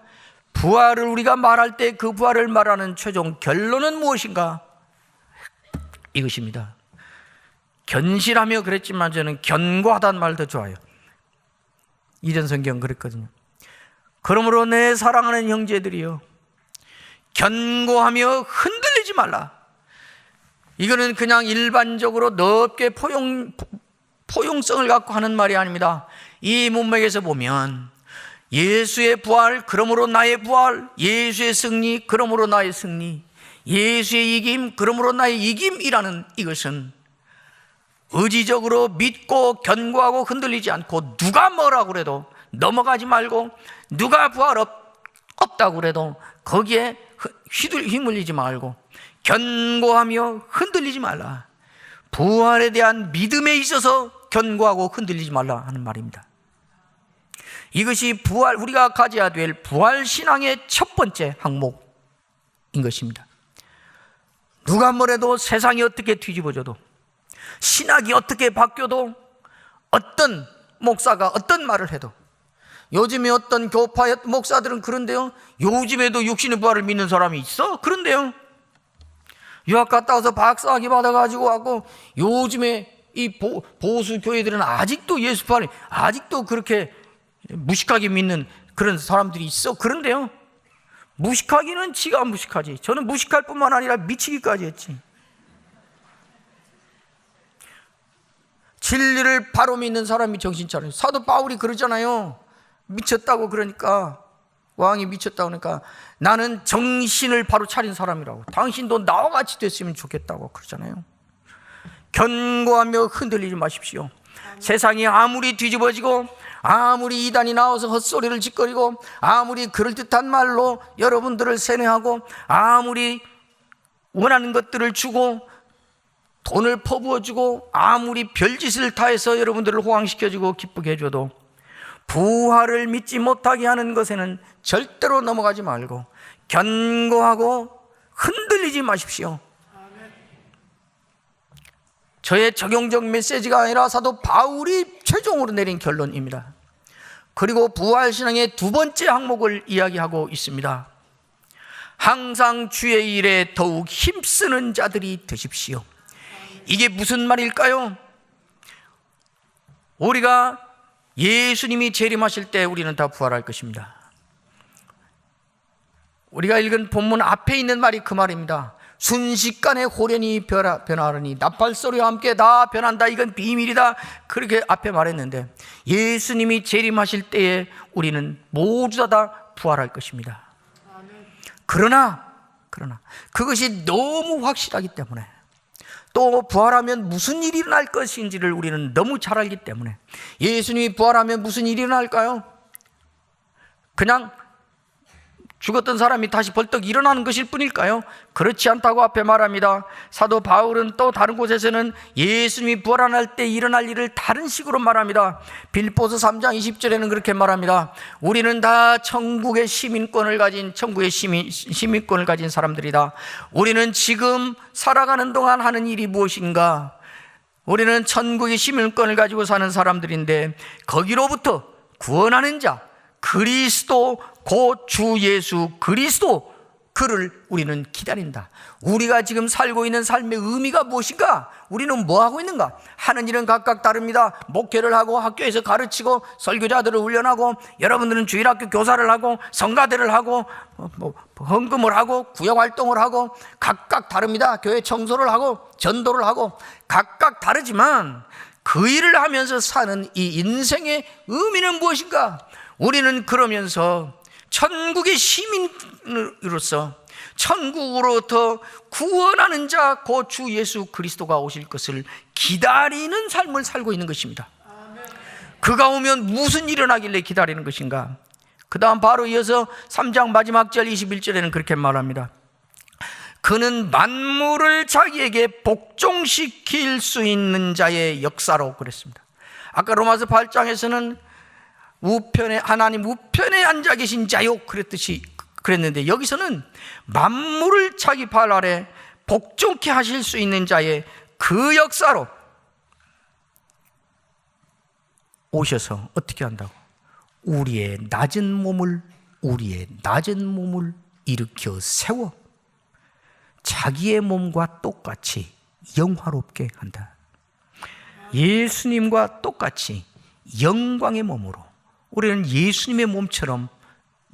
부활을 우리가 말할 때 그 부활을 말하는 최종 결론은 무엇인가? 이것입니다. 견실하며 그랬지만 저는 견고하다는 말 더 좋아요. 이전 성경 그랬거든요. 그러므로 내 사랑하는 형제들이여 견고하며 흔들리지 말라. 이거는 그냥 일반적으로 넓게 포용성을 갖고 하는 말이 아닙니다. 이 문맥에서 보면 예수의 부활, 그러므로 나의 부활, 예수의 승리, 그러므로 나의 승리, 예수의 이김, 그러므로 나의 이김이라는 이것은 의지적으로 믿고 견고하고 흔들리지 않고 누가 뭐라고 그래도 넘어가지 말고 누가 부활 없다고 그래도 거기에 휘둘리지 말고 견고하며 흔들리지 말라. 부활에 대한 믿음에 있어서 견고하고 흔들리지 말라 하는 말입니다. 이것이 부활, 우리가 가져야 될 부활 신앙의 첫 번째 항목인 것입니다. 누가 뭐래도 세상이 어떻게 뒤집어져도 신학이 어떻게 바뀌어도 어떤 목사가 어떤 말을 해도 요즘에 어떤 교파의 목사들은 그런데요, 요즘에도 육신의 부활을 믿는 사람이 있어? 그런데요, 유학 갔다 와서 박사학위 받아가지고 하고 요즘에 이 보수 교회들은 아직도 예수 부활을 아직도 그렇게 무식하게 믿는 그런 사람들이 있어. 그런데요, 무식하기는 지가 무식하지. 저는 무식할 뿐만 아니라 미치기까지 했지. 진리를 바로 믿는 사람이 정신 차려요. 사도 바울이 그러잖아요. 미쳤다고 그러니까, 왕이 미쳤다고 그러니까 나는 정신을 바로 차린 사람이라고. 당신도 나와 같이 됐으면 좋겠다고 그러잖아요. 견고하며 흔들리지 마십시오. 세상이 아무리 뒤집어지고 아무리 이단이 나와서 헛소리를 짓거리고 아무리 그럴듯한 말로 여러분들을 세뇌하고 아무리 원하는 것들을 주고 돈을 퍼부어주고 아무리 별짓을 다 해서 여러분들을 호강시켜주고 기쁘게 해줘도 부활을 믿지 못하게 하는 것에는 절대로 넘어가지 말고 견고하고 흔들리지 마십시오. 저의 적용적 메시지가 아니라 사도 바울이 최종으로 내린 결론입니다. 그리고 부활신앙의 두 번째 항목을 이야기하고 있습니다. 항상 주의 일에 더욱 힘쓰는 자들이 되십시오. 이게 무슨 말일까요? 우리가 예수님이 재림하실 때 우리는 다 부활할 것입니다. 우리가 읽은 본문 앞에 있는 말이 그 말입니다. 순식간에 호련히 변하느니 나팔소리와 함께 다 변한다. 이건 비밀이다. 그렇게 앞에 말했는데 예수님이 재림하실 때에 우리는 모두 다 부활할 것입니다. 그러나 그것이 너무 확실하기 때문에, 또 부활하면 무슨 일이 일어날 것인지를 우리는 너무 잘 알기 때문에, 예수님이 부활하면 무슨 일이 일어날까요? 그냥 죽었던 사람이 다시 벌떡 일어나는 것일 뿐일까요? 그렇지 않다고 앞에 말합니다. 사도 바울은 또 다른 곳에서는 예수님이 부활할 때 일어날 일을 다른 식으로 말합니다. 빌립보서 3장 20절에는 그렇게 말합니다. 우리는 다 천국의 시민권을 가진 시민권을 가진 사람들이다. 우리는 지금 살아가는 동안 하는 일이 무엇인가? 우리는 천국의 시민권을 가지고 사는 사람들인데, 거기로부터 구원하는 자 그리스도, 곧 주 예수 그리스도, 그를 우리는 기다린다. 우리가 지금 살고 있는 삶의 의미가 무엇인가? 우리는 뭐 하고 있는가? 하는 일은 각각 다릅니다. 목회를 하고 학교에서 가르치고 설교자들을 훈련하고, 여러분들은 주일학교 교사를 하고 성가대를 하고 헌금을 하고 구역활동을 하고 각각 다릅니다. 교회 청소를 하고 전도를 하고 각각 다르지만 그 일을 하면서 사는 이 인생의 의미는 무엇인가? 우리는 그러면서 천국의 시민으로서 천국으로부터 구원하는 자, 곧 주 예수 그리스도가 오실 것을 기다리는 삶을 살고 있는 것입니다. 그가 오면 무슨 일이 일어나길래 기다리는 것인가? 그 다음 바로 이어서 3장 마지막 절 21절에는 그렇게 말합니다. 그는 만물을 자기에게 복종시킬 수 있는 자의 역사로, 그랬습니다. 아까 로마서 8장에서는 우편에, 하나님 우편에 앉아 계신 자요 그랬는데, 여기서는 만물을 자기 발 아래 복종케 하실 수 있는 자의 그 역사로 오셔서 어떻게 한다고? 우리의 낮은 몸을 일으켜 세워 자기의 몸과 똑같이 영화롭게 한다. 예수님과 똑같이 영광의 몸으로 우리는 예수님의 몸처럼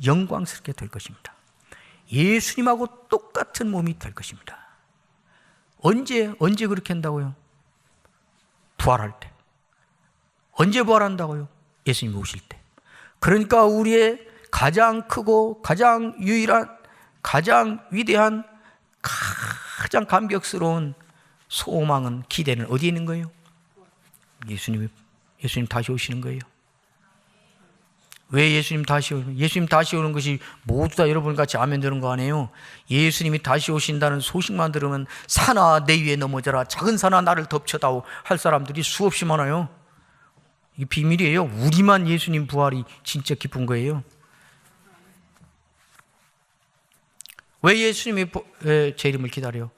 영광스럽게 될 것입니다. 예수님하고 똑같은 몸이 될 것입니다. 언제 그렇게 한다고요? 부활할 때. 언제 부활한다고요? 예수님이 오실 때. 그러니까 우리의 가장 크고 가장 유일한, 가장 위대한, 가장 감격스러운 소망은, 기대는 어디에 있는 거예요? 예수님 다시 오시는 거예요. 왜 예수님 다시 오는 것이 모두 다 여러분 같이 아멘 되는 거 아니에요? 예수님이 다시 오신다는 소식만 들으면 산아 내 위에 넘어져라, 작은 산아 나를 덮쳐다오 할 사람들이 수없이 많아요. 이게 비밀이에요. 우리만 예수님 부활이 진짜 기쁜 거예요. 왜 예수님이 재림을 기다려요?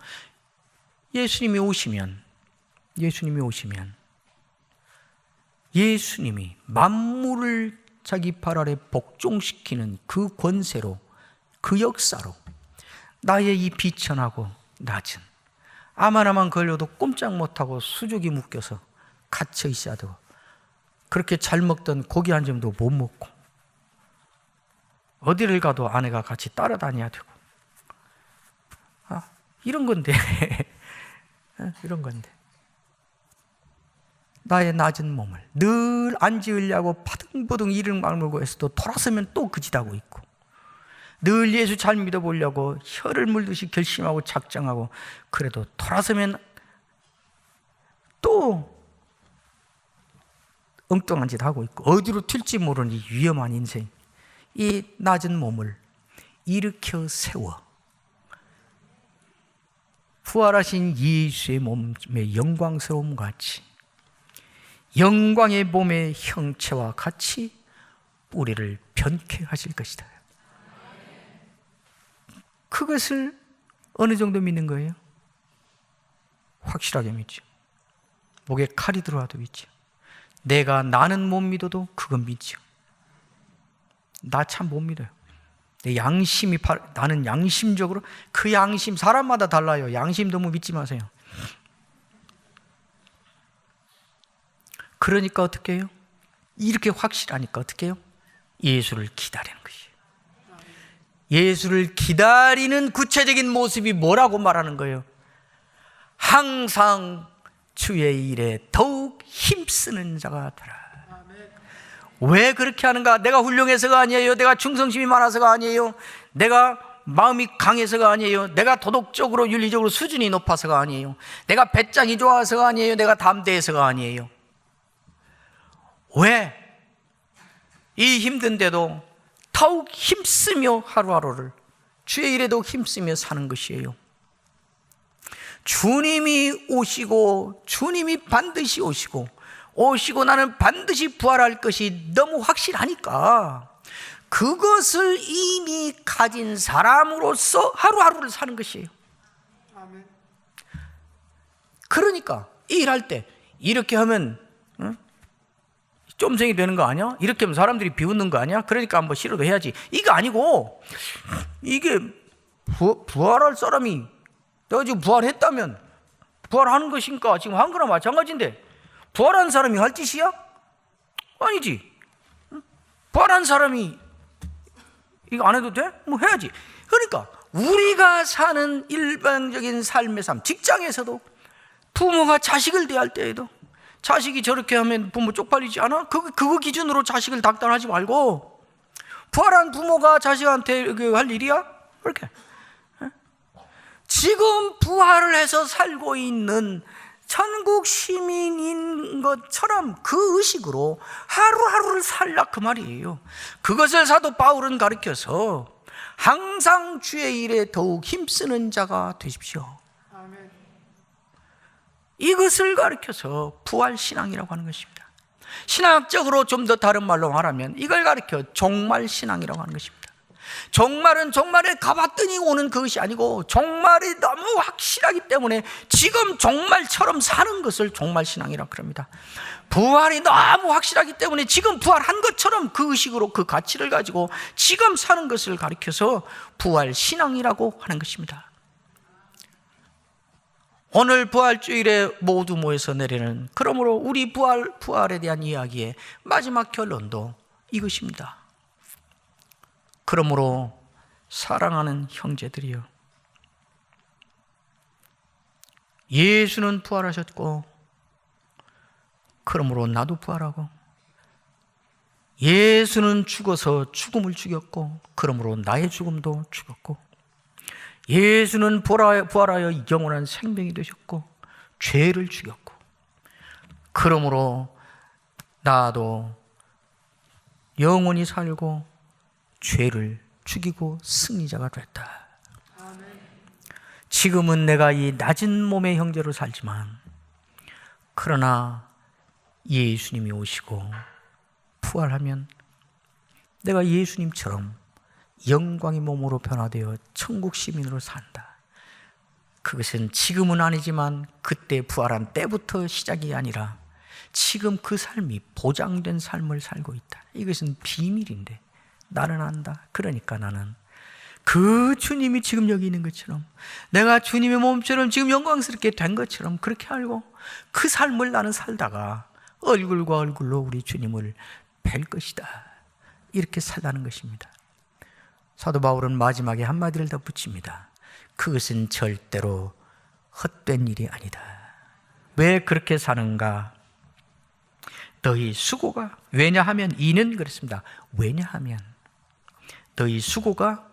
예수님이 오시면 예수님이 만물을 자기 발 아래 복종시키는 그 권세로, 그 역사로 나의 이 비천하고 낮은, 아마나만 걸려도 꼼짝 못하고 수족이 묶여서 갇혀 있어야 되고, 그렇게 잘 먹던 고기 한 점도 못 먹고, 어디를 가도 아내가 같이 따라다녀야 되고, 이런 건데 이런 건데 나의 낮은 몸을 늘 앉으려고 파등보등 이를 막물고 해서도 돌아서면 또 그짓하고 있고, 늘 예수 잘 믿어보려고 혀를 물듯이 결심하고 작정하고, 그래도 돌아서면 또 엉뚱한 짓 하고 있고, 어디로 튈지 모르는 이 위험한 인생, 이 낮은 몸을 일으켜 세워 부활하신 예수의 몸의 영광스러움 같이, 영광의 몸의 형체와 같이 우리를 변케 하실 것이다. 그것을 어느 정도 믿는 거예요? 확실하게 믿죠. 목에 칼이 들어와도 믿죠. 내가 나는 못 믿어도 그건 믿죠. 나 참 못 믿어요. 나는 양심적으로, 그 양심 사람마다 달라요. 양심 너무 믿지 마세요. 그러니까 어떻게 해요? 이렇게 확실하니까 어떻게 해요? 예수를 기다리는 것이에요. 예수를 기다리는 구체적인 모습이 뭐라고 말하는 거예요? 항상 주의 일에 더욱 힘쓰는 자가 되라. 왜 그렇게 하는가? 내가 훌륭해서가 아니에요. 내가 충성심이 많아서가 아니에요. 내가 마음이 강해서가 아니에요. 내가 도덕적으로 윤리적으로 수준이 높아서가 아니에요. 내가 배짱이 좋아서가 아니에요. 내가 담대해서가 아니에요. 왜? 이 힘든데도 더욱 힘쓰며 하루하루를 주의 일에 더욱 힘쓰며 사는 것이에요. 주님이 오시고 주님이 반드시 오시고 나는 반드시 부활할 것이 너무 확실하니까 그것을 이미 가진 사람으로서 하루하루를 사는 것이에요. 그러니까 이 일할 때 이렇게 하면 쫌생이 되는 거 아니야? 이렇게 하면 사람들이 비웃는 거 아니야? 그러니까 한번 싫어도 해야지. 이게 아니고, 이게 부활할 사람이 내가 지금 부활했다면 부활하는 것인가? 지금 한 거나 마찬가지인데 부활한 사람이 할 짓이야? 아니지. 부활한 사람이 이거 안 해도 돼? 뭐 해야지. 그러니까 우리가 사는 일반적인 삶의 삶, 직장에서도 부모가 자식을 대할 때에도 자식이 저렇게 하면 부모 쪽팔리지 않아? 그거 기준으로 자식을 닥달하지 말고 부활한 부모가 자식한테 할 일이야? 그렇게 지금 부활을 해서 살고 있는 천국 시민인 것처럼 그 의식으로 하루하루를 살라 그 말이에요. 그것을 사도 바울은 가르쳐서 항상 주의 일에 더욱 힘쓰는 자가 되십시오. 이것을 가르쳐서 부활신앙이라고 하는 것입니다. 신학적으로 좀 더 다른 말로 말하면 이걸 가르쳐 종말신앙이라고 하는 것입니다. 종말은 종말에 가봤더니 오는 그것이 아니고 종말이 너무 확실하기 때문에 지금 종말처럼 사는 것을 종말신앙이라고 합니다. 부활이 너무 확실하기 때문에 지금 부활한 것처럼 그 의식으로 그 가치를 가지고 지금 사는 것을 가르쳐서 부활신앙이라고 하는 것입니다. 오늘 부활주일에 모두 모여서 내리는 그러므로 우리 부활에 대한 이야기의 마지막 결론도 이것입니다. 그러므로 사랑하는 형제들이여, 예수는 부활하셨고 그러므로 나도 부활하고, 예수는 죽어서 죽음을 죽였고 그러므로 나의 죽음도 죽었고, 예수는 부활하여 영원한 생명이 되셨고 죄를 죽였고 그러므로 나도 영원히 살고 죄를 죽이고 승리자가 됐다. 지금은 내가 이 낮은 몸의 형제로 살지만 그러나 예수님이 오시고 부활하면 내가 예수님처럼 영광의 몸으로 변화되어 천국 시민으로 산다. 그것은 지금은 아니지만 그때 부활한 때부터 시작이 아니라 지금 그 삶이 보장된 삶을 살고 있다. 이것은 비밀인데 나는 안다. 그러니까 나는 그 주님이 지금 여기 있는 것처럼, 내가 주님의 몸처럼 지금 영광스럽게 된 것처럼 그렇게 알고 그 삶을 나는 살다가 얼굴과 얼굴로 우리 주님을 뵐 것이다. 이렇게 살라는 것입니다. 사도 바울은 마지막에 한마디를 더 붙입니다. 그것은 절대로 헛된 일이 아니다. 왜 그렇게 사는가? 너희 수고가, 왜냐하면 이는 그렇습니다. 왜냐하면 너희 수고가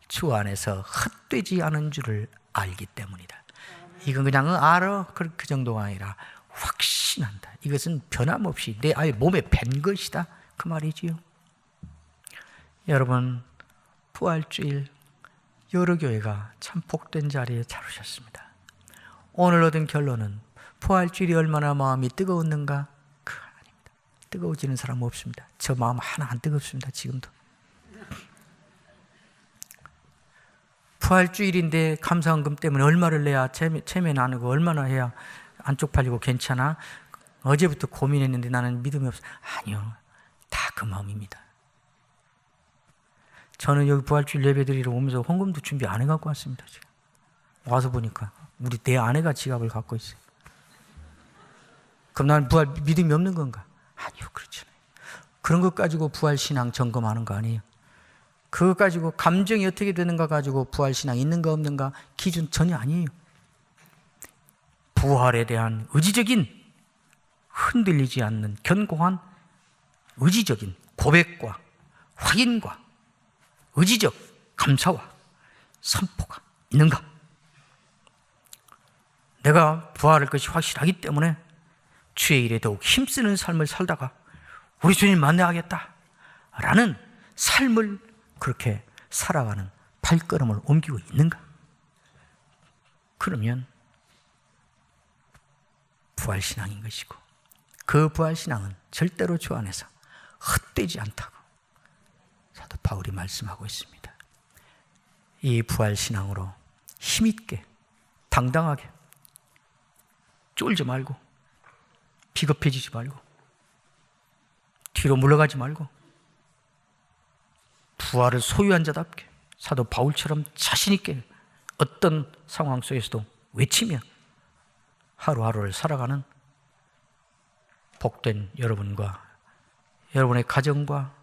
주 안에서 헛되지 않은 줄을 알기 때문이다. 이건 그냥 알아 그 정도가 아니라 확신한다. 이것은 변함없이 내 아예 몸에 밴 것이다. 그 말이지요. 여러분, 부활주일 여러 교회가 참 복된 자리에 잘 오셨습니다. 오늘 얻은 결론은 부활주일이 얼마나 마음이 뜨거웠는가? 그건 아닙니다. 뜨거워지는 사람 없습니다. 저 마음 하나 안 뜨겁습니다. 지금도. 부활주일인데 감사헌금 때문에 얼마를 내야 체면 나누고 얼마나 해야 안 쪽팔리고 괜찮아? 어제부터 고민했는데 나는 믿음이 없어. 아니요. 다 그 마음입니다. 저는 여기 부활주일 예배드리러 오면서 헌금도 준비 안 해갖고 왔습니다. 지금 와서 보니까 우리 내 아내가 지갑을 갖고 있어요. 그럼 나는 부활 믿음이 없는 건가? 아니요, 그렇지 않아요. 그런 것 가지고 부활신앙 점검하는 거 아니에요. 그거 가지고 감정이 어떻게 되는가 가지고 부활신앙 있는가 없는가 기준 전혀 아니에요. 부활에 대한 의지적인 흔들리지 않는 견고한 의지적인 고백과 확인과 의지적 감사와 선포가 있는가? 내가 부활할 것이 확실하기 때문에 주의 일에 더욱 힘쓰는 삶을 살다가 우리 주님 만나야겠다 라는 삶을 그렇게 살아가는 발걸음을 옮기고 있는가? 그러면 부활신앙인 것이고, 그 부활신앙은 절대로 주 안에서 헛되지 않다고 사도 바울이 말씀하고 있습니다. 이 부활신앙으로 힘있게 당당하게 쫄지 말고 비겁해지지 말고 뒤로 물러가지 말고 부활을 소유한 자답게 사도 바울처럼 자신 있게 어떤 상황 속에서도 외치며 하루하루를 살아가는 복된 여러분과 여러분의 가정과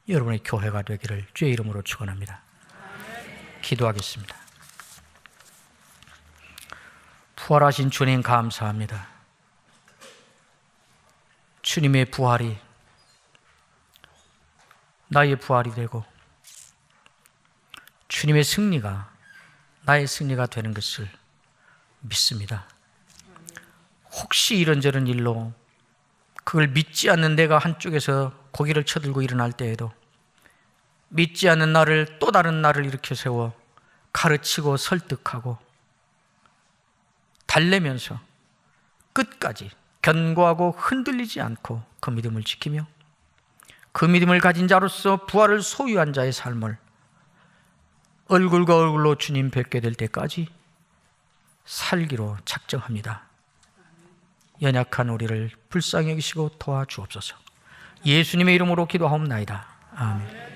여러분의 교회가 되기를 주의 이름으로 축원합니다. 기도하겠습니다. 부활하신 주님 감사합니다. 주님의 부활이 나의 부활이 되고 주님의 승리가 나의 승리가 되는 것을 믿습니다. 혹시 이런저런 일로 그걸 믿지 않는 내가 한쪽에서 고개를 쳐들고 일어날 때에도 믿지 않는 나를 또 다른 나를 일으켜 세워 가르치고 설득하고 달래면서 끝까지 견고하고 흔들리지 않고 그 믿음을 지키며 그 믿음을 가진 자로서 부활을 소유한 자의 삶을 얼굴과 얼굴로 주님 뵙게 될 때까지 살기로 작정합니다. 연약한 우리를 불쌍히 여기시고 도와주옵소서. 예수님의 이름으로 기도하옵나이다. 아멘.